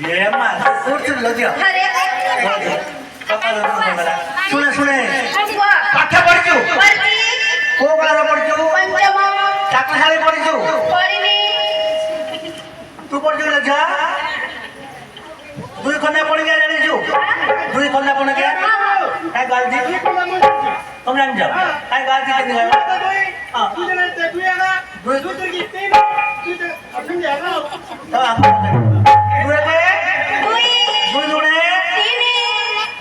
ये मां कुछ लजिया सुने सुने पाठा पढ़िछु को क्लास पढ़िछु पंचम चाकशाली पढ़िछु पढ़िनी तू पढ़िछु लजा दुई खन्ना पढ़ गया जानिछु दुई खन्ना पढ़ गया काय गाल दी तुम जान जाओ काय गाल दी के हां तू जने ते दुई आना दुई की तीन तू अपन जाएगा तो हम दुई के दुई जुने तीन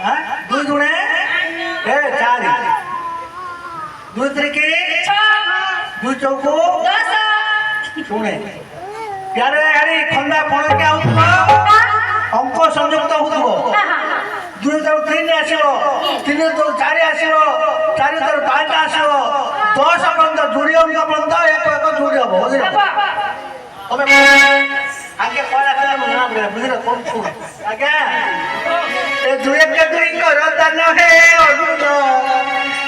हां दुई जुने ए चार दुई त्रिके 6 दुई चौको 10 सुने यारे यारे खंडा पड़ के आउतबो अंक संयुक्त होतबो दुई तो 3 आसीबो 3 तो 4 आसीबो 4 तो 5 आसीबो 10 पर्यंत जोड़ी अंक पर्यंत एक एक जोड़ी हबो बुझिलो तबे आगे पढ़ा कर ना बुझिलो कोन छु आगे ए दुई के दुई करो दान हे अर्जुन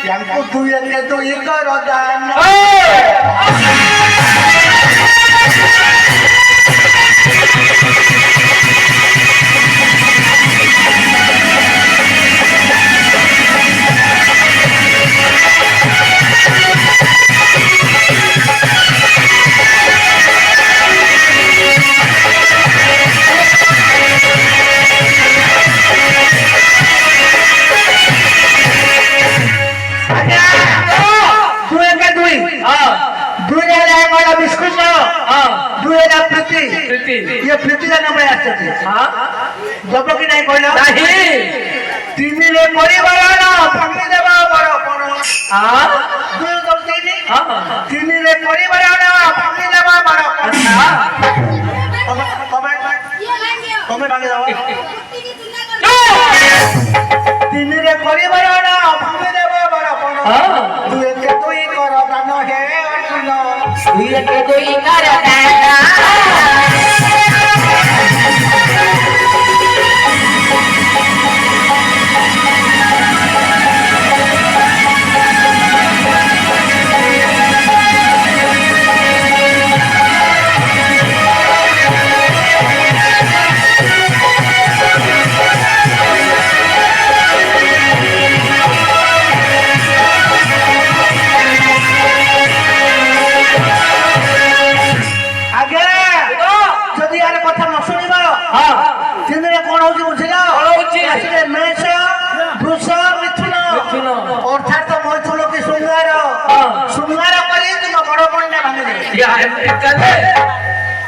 यांको दुई के दुई करो दान ये प्रीति का नाम है हां जब कि नहीं कहलो नहीं तीन रे परिवार ना फंगी देबा बड़ पण हां दुई तो तीन हां तीन रे परिवार ना फंगी देबा बड़ पण तुम्हें भागे जाओ तीन रे परिवार ना फंगी देबा बड़ पण हां दुई के दुई कर दान हे अर्जुन दुई के दुई कर दान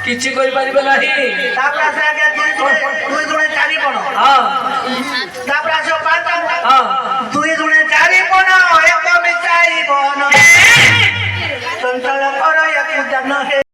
किछि कोइ परिबे नाही तापरा से आगे दुई दुई चारि पण हां